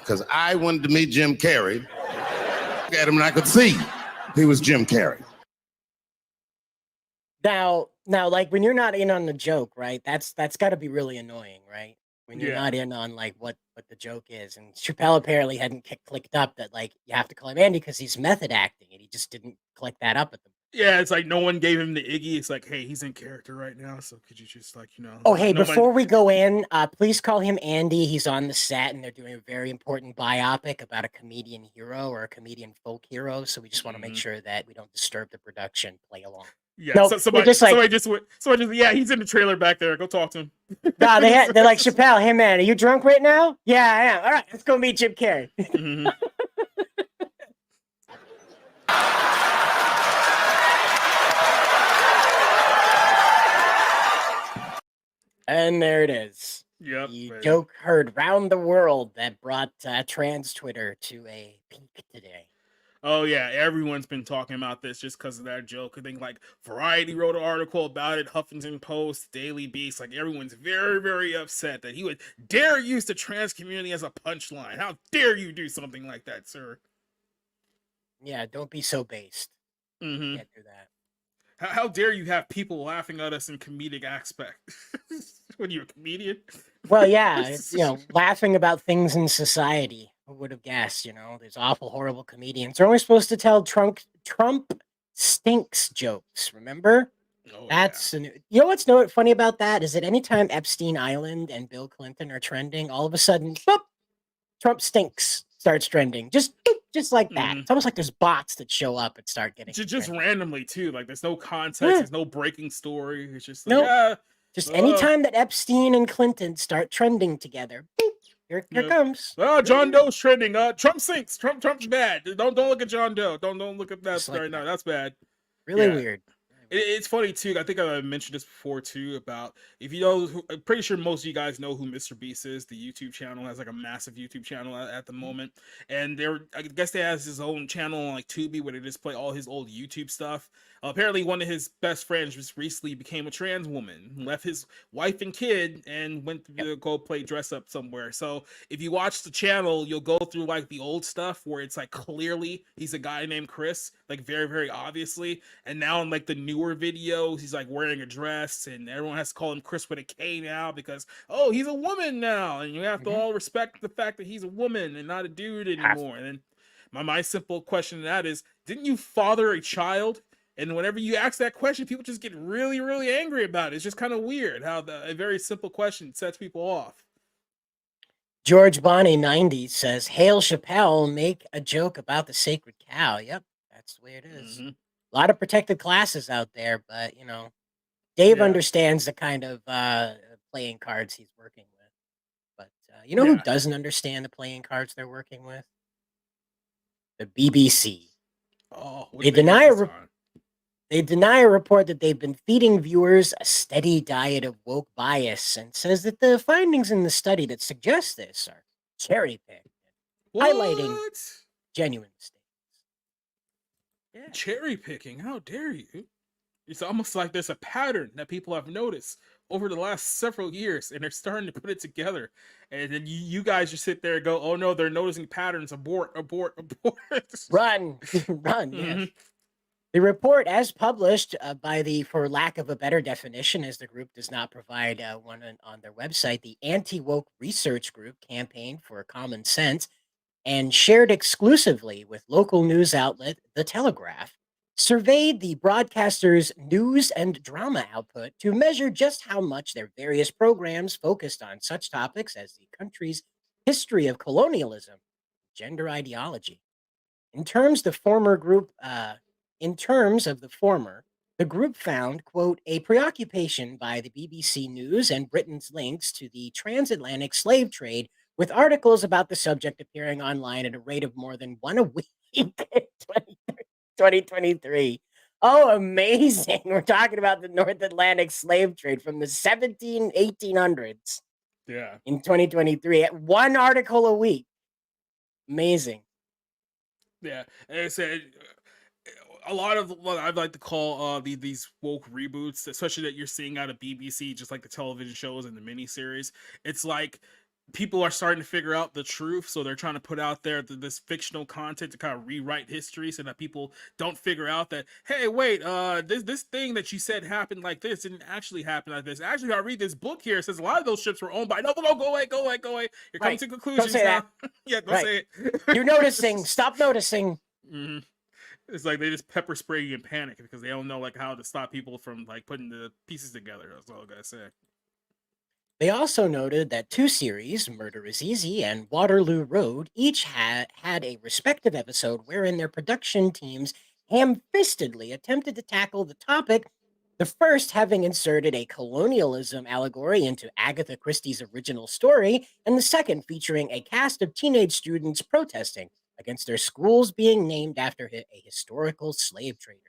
Because I wanted to meet Jim Carrey. Look at him and I could see he was Jim Carrey. Now, like when you're not in on the joke, right? That's got to be really annoying, right? When you're not in on like what the joke is. And Chappelle apparently hadn't clicked up that like you have to call him Andy because he's method acting, and he just didn't click that up at them. Yeah, it's like no one gave him the Iggy. It's like, hey, he's in character right now, so could you just like, Oh, hey, before we go in, please call him Andy. He's on the set, and they're doing a very important biopic about a comedian hero or a comedian folk hero. So we just want to make sure that we don't disturb the production. Play along. Yeah, no, somebody just yeah, he's in the trailer back there. Go talk to him. No, they're like, Chappelle, hey man, are you drunk right now? Yeah, I am. All right, let's go meet Jim Carrey. And there it is. Yep. The joke heard round the world that brought trans Twitter to a peak today. Oh yeah, everyone's been talking about this just because of that joke. I think like Variety wrote an article about it, Huffington Post, Daily Beast. Like, everyone's very, very upset that he would dare use the trans community as a punchline. How dare you do something like that, sir? Yeah, don't be so based. Hmm. Can't do that. How dare you have people laughing at us in comedic aspect when you're a comedian? Well, yeah, it's, laughing about things in society. Who would have guessed? There's awful, horrible comedians. They're only supposed to tell Trump stinks jokes. Remember? Oh yeah. That's what's funny about that is that anytime Epstein Island and Bill Clinton are trending, all of a sudden, boop, Trump stinks starts trending. Just boop, just like that. Hmm. It's almost like there's bots that show up and start getting Just trending. randomly too. Like there's no context. Yeah. There's no breaking story. It's just like Nope. Just anytime that Epstein and Clinton start trending together, boop, here comes. John Doe's trending. Trump sinks. Trump's bad. Don't look at John Doe. Don't look at that Just like right now. that. That's bad. Really Yeah. weird. It's funny too. I think I mentioned this before too about if you know. I'm pretty sure most of you guys know who Mr. Beast is. The YouTube channel has like a massive YouTube channel at the moment, and I guess they has his own channel on like Tubi where they just play all his old YouTube stuff. Apparently, one of his best friends just recently became a trans woman, left his wife and kid, and went to go play dress up somewhere. So if you watch the channel, you'll go through like the old stuff where it's like clearly he's a guy named Chris, like very very obviously, and now in like the newer videos, he's like wearing a dress, and everyone has to call him Chris with a K now because he's a woman now, and you have to all respect the fact that he's a woman and not a dude anymore. And then my simple question to that is, didn't you father a child? And whenever you ask that question, people just get really, really angry about it. It's just kind of weird how a very simple question sets people off. George Bonnie 90 says, "Hail Chappelle, make a joke about the sacred cow." Yep, that's the way it is. Mm-hmm. A lot of protected classes out there, but Dave understands the kind of playing cards he's working with. But who doesn't understand the playing cards they're working with? The BBC. Oh, They deny a report that they've been feeding viewers a steady diet of woke bias and says that the findings in the study that suggest this are cherry-picked, highlighting genuine mistakes. Yeah. Cherry picking? How dare you? It's almost like there's a pattern that people have noticed over the last several years, and they're starting to put it together. And then you guys just sit there and go, "Oh no, they're noticing patterns. Abort, abort, abort." Run, run. Yes. The report, as published by the, for lack of a better definition, as the group does not provide one on their website, the Anti-Woke Research Group Campaign for Common Sense, and shared exclusively with local news outlet The Telegraph, surveyed the broadcaster's news and drama output to measure just how much their various programs focused on such topics as the country's history of colonialism, gender ideology. In terms of the former, the group found, quote, "a preoccupation by the BBC News and Britain's links to the transatlantic slave trade, with articles about the subject appearing online at a rate of more than one a week in 2023. Oh, amazing. We're talking about the North Atlantic slave trade from the 1800s. Yeah. In 2023, at one article a week. Amazing. Yeah. And I said, a lot of what I'd like to call these woke reboots, especially that you're seeing out of BBC, just like the television shows and the miniseries, it's like people are starting to figure out the truth, so they're trying to put out there this fictional content to kind of rewrite history, so that people don't figure out that, hey, wait, this thing that you said happened like this didn't actually happen like this. Actually, I read this book here. It says a lot of those ships were owned by. No, go away. You're coming to conclusions now. Yeah, go say it. You're noticing. Stop noticing. Mm-hmm. It's like they just pepper spray you in panic because they don't know like how to stop people from like putting the pieces together. That's all I gotta say. They also noted that two series, Murder is Easy and Waterloo Road, each had a respective episode wherein their production teams ham-fistedly attempted to tackle the topic, the first having inserted a colonialism allegory into Agatha Christie's original story, and the second featuring a cast of teenage students protesting against their schools being named after a historical slave trader.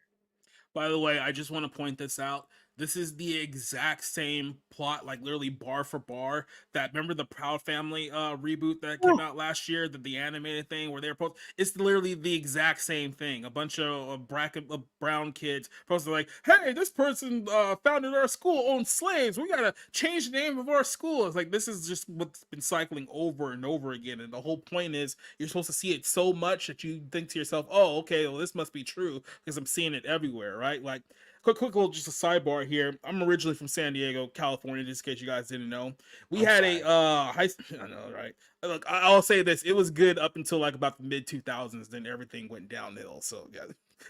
By the way, I just want to point this out. This is the exact same plot, like literally bar for bar. That remember the Proud Family reboot that Yeah. came out last year, the animated thing where they're posted. It's literally the exact same thing. A bunch of bracket of brown kids posted like, "Hey, this person founded our school, owned slaves. We gotta change the name of our school." It's like this is just what's been cycling over and over again. And the whole point is you're supposed to see it so much that you think to yourself, "Oh, okay, well this must be true because I'm seeing it everywhere," right? Like quick little just a sidebar here. I'm originally from San Diego, California, just in case you guys didn't know. We I'm had sorry. a high I know, right? Look, I'll say this. It was good up until like about the mid 2000s, then everything went downhill. So yeah.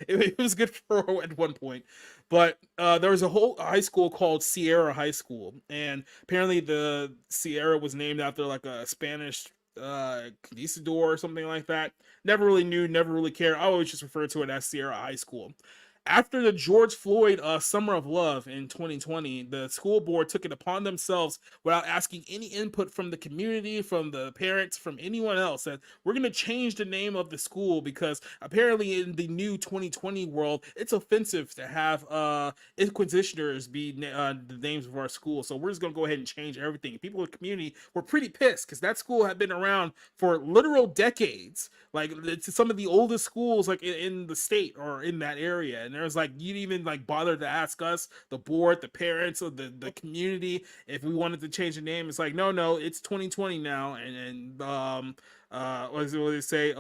It was good for at one point. But there was a whole high school called Sierra High School, and apparently the Sierra was named after like a Spanish conquistador or something like that. Never really knew, never really cared. I always just referred to it as Sierra High School. After the George Floyd Summer of Love in 2020, the school board took it upon themselves without asking any input from the community, from the parents, from anyone else that we're going to change the name of the school because apparently in the new 2020 world, it's offensive to have inquisitioners be the names of our school. So we're just going to go ahead and change everything. People in the community were pretty pissed because that school had been around for literal decades. Like it's some of the oldest schools like in the state or in that area. And there's like you didn't even like bother to ask us, the board, the parents, or the community if we wanted to change the name. It's like no, it's 2020 now, and what does it say?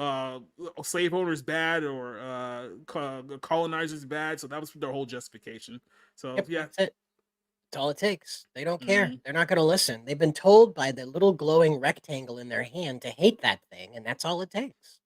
Slave owners bad or colonizers bad. So that was their whole justification. So Yep, yeah. that's it. That's all it takes. They don't care. Mhm. They're not going to listen. They've been told by the little glowing rectangle in their hand to hate that thing, and that's all it takes.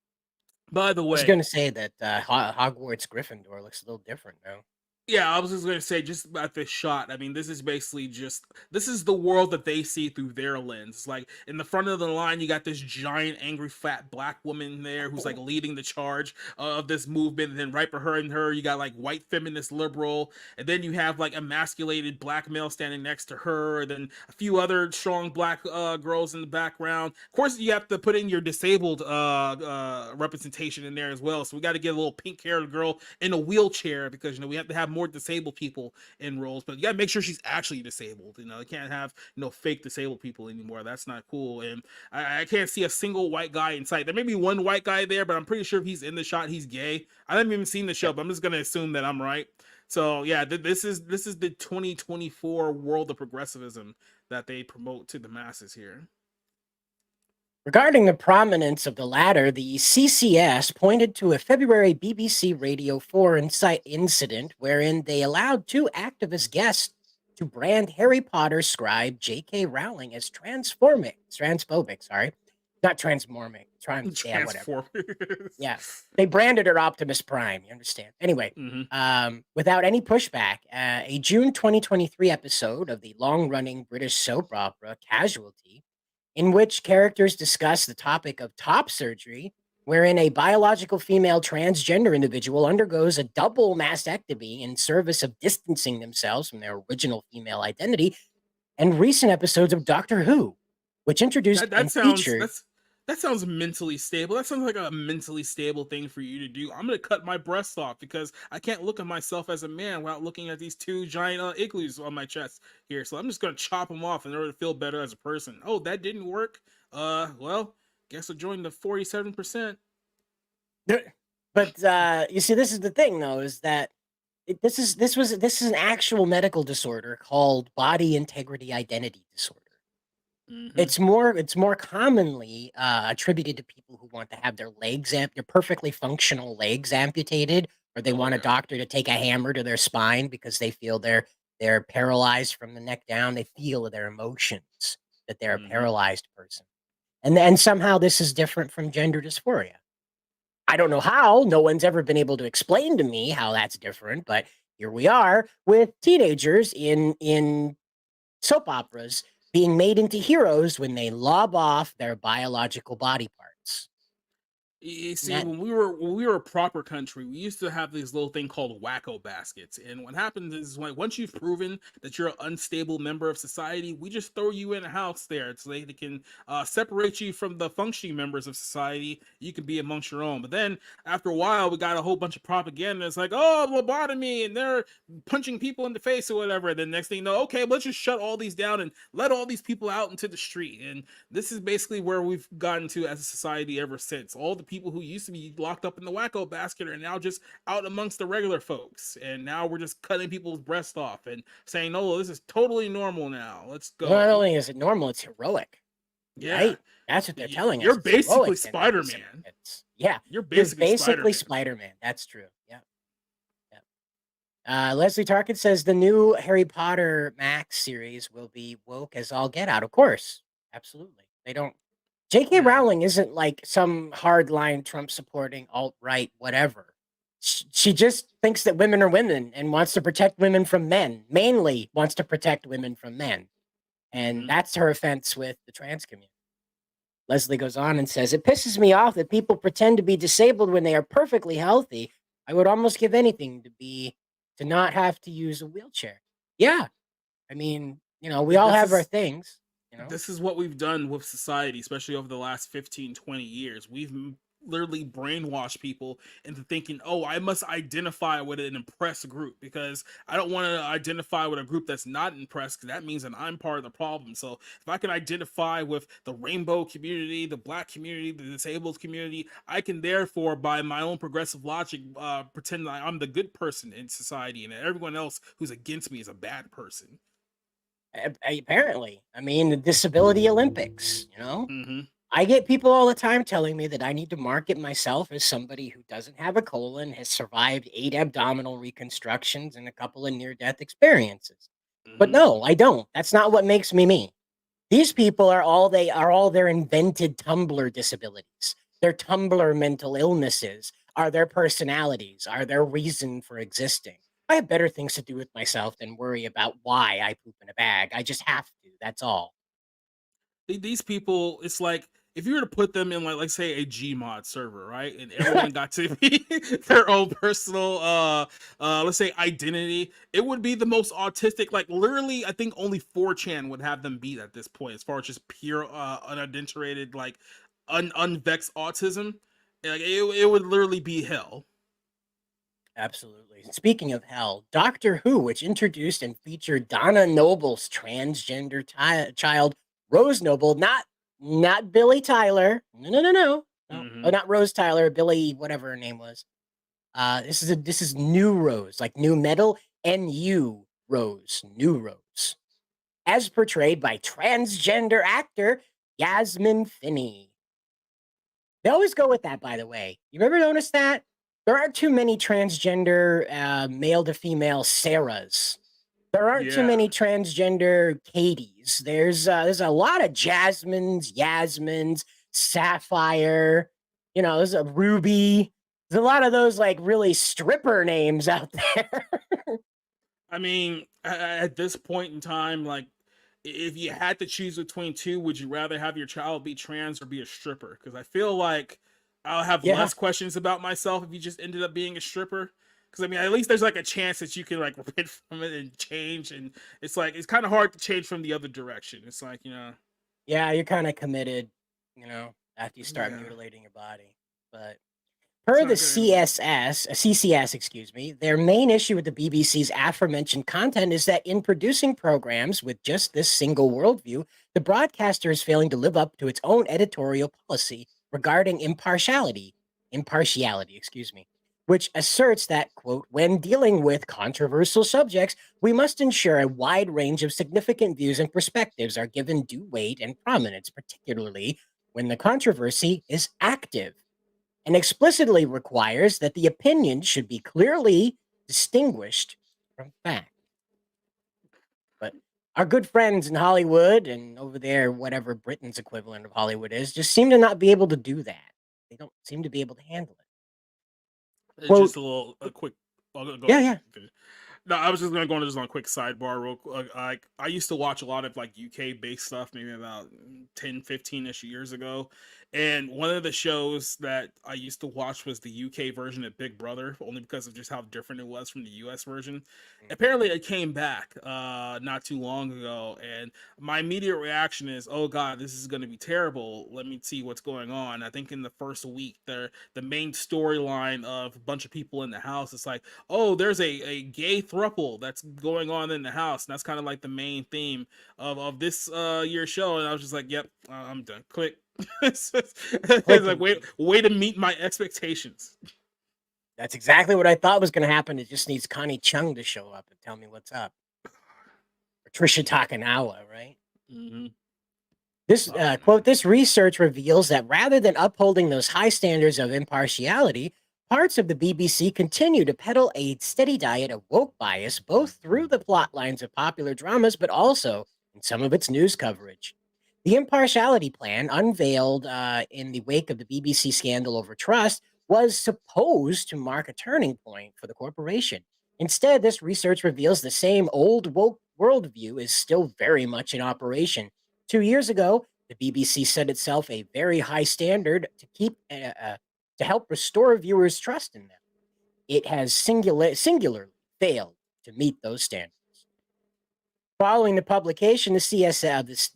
By the I was going way, to say that Hogwarts Gryffindor looks a little different now. yeah, I was just gonna say just about this shot. I mean, this is basically just this is the world that they see through their lens. Like in the front of the line, you got this giant, angry, fat black woman there who's like leading the charge of this movement. And then right behind her, you got like white feminist liberal, and then you have like emasculated black male standing next to her. And then a few other strong black girls in the background. Of course, you have to put in your disabled representation in there as well. So we got to get a little pink-haired girl in a wheelchair because we have to have more disabled people in roles, but you gotta make sure she's actually disabled. You can't have fake disabled people anymore. That's not cool. And I can't see a single white guy in sight. There may be one white guy there, but I'm pretty sure if he's in the shot, he's gay. I haven't even seen the show, Yep. but I'm just gonna assume that I'm right. So yeah, this is the 2024 world of progressivism that they promote to the masses here. Regarding the prominence of the latter, the CCS pointed to a February BBC Radio 4 incident wherein they allowed two activist guests to brand Harry Potter scribe J.K. Rowling as transphobic, sorry. Not transmormic, yeah, whatever. Transformers. Yeah, they branded her Optimus Prime, you understand? Anyway, without any pushback, a June 2023 episode of the long-running British soap opera Casualty in which characters discuss the topic of top surgery, wherein a biological female transgender individual undergoes a double mastectomy in service of distancing themselves from their original female identity, and recent episodes of Doctor Who, which introduced That and sounds featured. that sounds mentally stable. That sounds like a mentally stable thing for you to do. I'm gonna cut my breasts off because I can't look at myself as a man without looking at these two giant igloos on my chest here. So I'm just gonna chop them off in order to feel better as a person. Oh, that didn't work. Well, guess I'll join the 47%. But you see, this is the thing, though, is that this is an actual medical disorder called body integrity identity disorder. Mhm. It's more commonly attributed to people who want to have their their perfectly functional legs amputated, or they Oh want a yeah. doctor to take a hammer to their spine because they feel they're paralyzed from the neck down. They feel their emotions that they're a Mhm. paralyzed person, and somehow this is different from gender dysphoria. I don't know how. No one's ever been able to explain to me how that's different, but here we are with teenagers in soap operas being made into heroes when they lob off their biological body parts. You And see, that when we were a proper country, we used to have this little thing called wacko baskets. And what happens is, like, once you've proven that you're an unstable member of society, we just throw you in a house there so they can separate you from the functioning members of society. You can be amongst your own. But then after a while, we got a whole bunch of propaganda. It's like, oh, lobotomy, and they're punching people in the face or whatever. And then next thing you know, okay, let's just shut all these down and let all these people out into the street. And this is basically where we've gotten to as a society ever since. All the people who used to be locked up in the wacko basket are now just out amongst the regular folks. And now we're just cutting people's breasts off and saying, no, this is totally normal now. Let's not go. only is it normal, it's heroic, Yeah. right? That's what they're telling us. You're It's basically heroic that Spider this Man. happens. Yeah, You're you're basically basically Spider Spider-Man. That's true. Yeah. Leslie Tarkin says the new Harry Potter Max series will be woke as all get out. Of course. Absolutely. They don't. J.K. Man. Rowling isn't like some hardline Trump supporting alt-right whatever. She just thinks that women are women and wants to protect women from men. Mainly wants to protect women from men. And Mhm. that's her offense with the trans community. Leslie goes on and says, it pisses me off that people pretend to be disabled when they are perfectly healthy. I would almost give anything to not have to use a wheelchair. Yeah. I mean, we all This have our is things, this is what we've done with society, especially over the last 15, 20 years. We've literally brainwashed people into thinking, oh, I must identify with an oppressed group because I don't want to identify with a group that's not impressed, because that means that I'm part of the problem. So if I can identify with the rainbow community, the black community, the disabled community, I can therefore, by my own progressive logic, pretend that I'm the good person in society and that everyone else who's against me is a bad person. Apparently. I mean, the Disability Olympics, Mm-hmm. I get people all the time telling me that I need to market myself as somebody who doesn't have a colon, has survived 8 abdominal reconstructions and a couple of near-death experiences. But Mm-hmm. no, I don't. That's not what makes me me. These people are all their invented Tumblr disabilities. Their Tumblr mental illnesses are their personalities, are their reason for existing. I have better things to do with myself than worry about why I poop in a bag. I just have to. That's all. These people, it's like if you were to put them in like say a Gmod server, right? And everyone got to be their own personal let's say identity, it would be the most autistic, like literally I think only 4chan would have them beat at this point as far as just pure unadulterated like unvexed autism. Like it would literally be hell. Absolutely. Speaking of hell, Doctor Who, which introduced and featured Donna Noble's transgender child, Rose Noble, not Billy Tyler. No. Oh, Hmm. not Rose Tyler, Billy, whatever her name was. This is New Rose, like new metal, NU Rose, New Rose, as portrayed by transgender actor Yasmin Finney. They always go with that, by the way. You ever notice that? There aren't too many transgender male to female Sarahs. There aren't too Yeah. many transgender Katies. There's a lot of Jasmines, Yasmins, Sapphire. There's a Ruby. There's a lot of those like really stripper names out there. I mean, at this point in time, like, if you had to choose between two, would you rather have your child be trans or be a stripper? Because I feel like I'll have Yeah, less questions about myself if you just ended up being a stripper. Because I mean, at least there's like a chance that you can like repent from it and change. And it's like it's kind of hard to change from the other direction. It's like yeah, you're kind of committed, after you start yeah, mutilating your body. But it's per the not good anymore. CCS, excuse me, their main issue with the BBC's aforementioned content is that in producing programs with just this single worldview, the broadcaster is failing to live up to its own editorial policy regarding impartiality, excuse me, which asserts that, quote, when dealing with controversial subjects, we must ensure a wide range of significant views and perspectives are given due weight and prominence, particularly when the controversy is active, and explicitly requires that the opinion should be clearly distinguished from fact. But our good friends in Hollywood and over there, whatever Britain's equivalent of Hollywood is, just seem to not be able to do that. They don't seem to be able to handle it. It's just Quote, a quick. I'll go yeah, ahead. yeah. No, I was just gonna go on just on a quick sidebar real quick. Like I used to watch a lot of like UK based stuff maybe about 10, 15 ish years ago. And one of the shows that I used to watch was the UK version of Big Brother, only because of just how different it was from the US version. Apparently, it came back not too long ago, and my immediate reaction is, "Oh God, this is going to be terrible. Let me see what's going on." I think in the first week, the main storyline of a bunch of people in the house is like, "Oh, there's a gay throuple that's going on in the house," and that's kind of like the main theme of this year's show. And I was just like, "Yep, I'm done." Click. It's like way to meet my expectations. That's exactly what I thought was going to happen. It just needs Connie Chung to show up and tell me what's up. Or Trisha Takanawa, right? Mm-hmm. This quote, this research reveals that rather than upholding those high standards of impartiality, parts of the BBC continue to peddle a steady diet of woke bias, both through the plot lines of popular dramas, but also in some of its news coverage. The impartiality plan, unveiled in the wake of the BBC scandal over trust, was supposed to mark a turning point for the corporation. Instead, this research reveals the same old woke worldview is still very much in operation. 2 years ago, the BBC set itself a very high standard to keep to help restore viewers' trust in them. It has singularly failed to meet those standards. Following the publication, CCS's,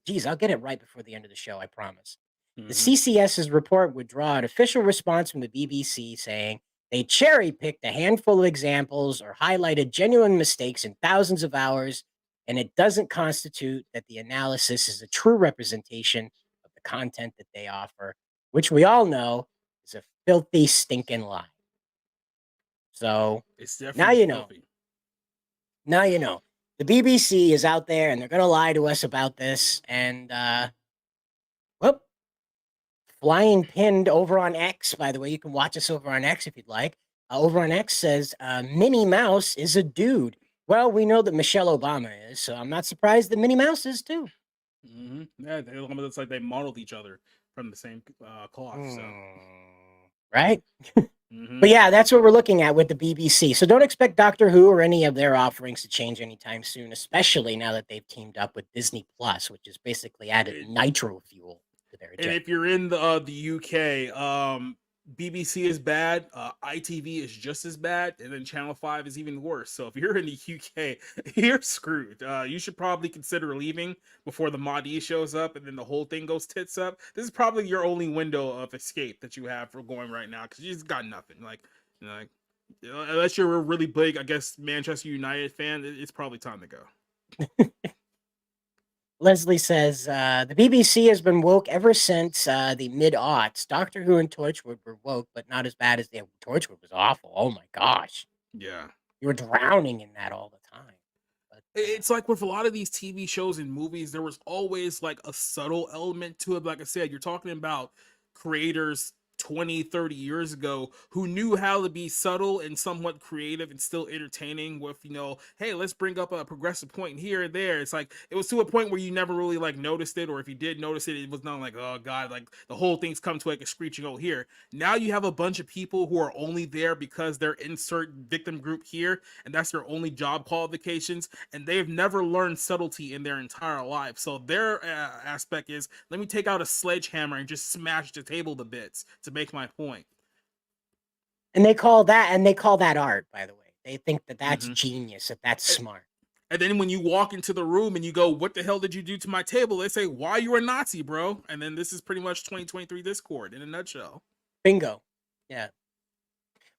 geez, I'll get it right before the end of the show, I promise. The CCS's report would draw an official response from the BBC saying they cherry picked a handful of examples or highlighted genuine mistakes in thousands of hours, and it doesn't constitute that the analysis is a true representation of the content that they offer, which we all know is a filthy, stinking lie. So It's definitely now you know. filthy. Now you know. The BBC is out there and they're going to lie to us about this. And, well, flying pinned over on X, by the way, you can watch us over on X if you'd like. Over on X says, Minnie Mouse is a dude. Well, we know that Michelle Obama is, so I'm not surprised that Minnie Mouse is too. Mm-hmm. Yeah, it's like they modeled each other from the same cloth. So, right? mm-hmm. But yeah, that's what we're looking at with the BBC. So don't expect Doctor Who or any of their offerings to change anytime soon, especially now that they've teamed up with Disney Plus, which is basically added nitro fuel to their agenda. And if you're in the UK, BBC is bad, ITV is just as bad, and then Channel 5 is even worse. So if you're in the UK, you're screwed. You should probably consider leaving before the Mahdi shows up and then the whole thing goes tits up. This is probably your only window of escape that you have for going right now, because you just got nothing. Unless you're a really big, I guess, Manchester United fan, it's probably time to go. Leslie says, the BBC has been woke ever since the mid-aughts. Doctor Who and Torchwood were woke, but not as bad as Torchwood was awful. Oh my gosh. Yeah. You were drowning in that all the time. But, it's like with a lot of these TV shows and movies, there was always like a subtle element to it. Like I said, you're talking about creators 20, 30 years ago who knew how to be subtle and somewhat creative and still entertaining with, hey, let's bring up a progressive point here and there. It's like it was to a point where you never really like noticed it, or if you did notice it, it was not like, oh God, like the whole thing's come to like a screeching halt here. Now you have a bunch of people who are only there because they're insert victim group here, and that's their only job qualifications, and they've never learned subtlety in their entire life. So their aspect is, let me take out a sledgehammer and just smash the table to bits to make my point. And they call that art, by the way. They think that that's genius, that that's smart. And then when you walk into the room and you go, what the hell did you do to my table? They say, why are you a Nazi, bro? And then this is pretty much 2023 Discord in a nutshell. Bingo. Yeah.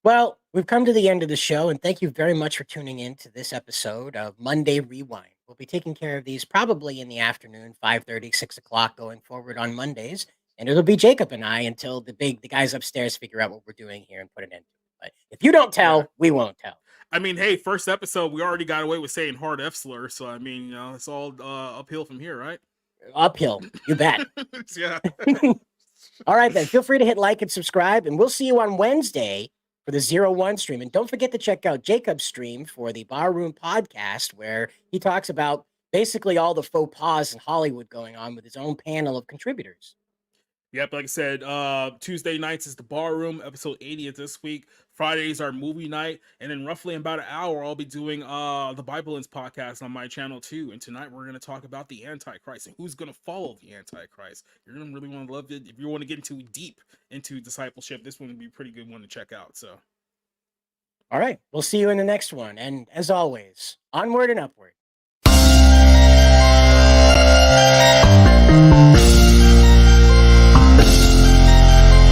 Well, we've come to the end of the show, and thank you very much for tuning in to this episode of Monday Rewind. We'll be taking care of these probably in the afternoon, 5:30, 6 o'clock going forward on Mondays. And it'll be Jacob and I until the guys upstairs figure out what we're doing here and put an end to it. But if you don't tell, we won't tell. I mean, hey, first episode, we already got away with saying hard F slur. So, I mean, it's all uphill from here, right? Uphill. You bet. Yeah. All right, then. Feel free to hit like and subscribe. And we'll see you on Wednesday for the 01 stream. And don't forget to check out Jacob's stream for the Barroom podcast, where he talks about basically all the faux pas in Hollywood going on with his own panel of contributors. Yep, like I said, Tuesday nights is the bar room. Episode 80 is this week. Fridays are movie night, and in roughly about an hour, I'll be doing the Bibleins podcast on my channel too. And tonight we're gonna talk about the Antichrist and who's gonna follow the Antichrist. You're gonna really want to love it if you want to get into deep into discipleship. This one would be a pretty good one to check out. So, All right, we'll see you in the next one, and as always, onward and upward.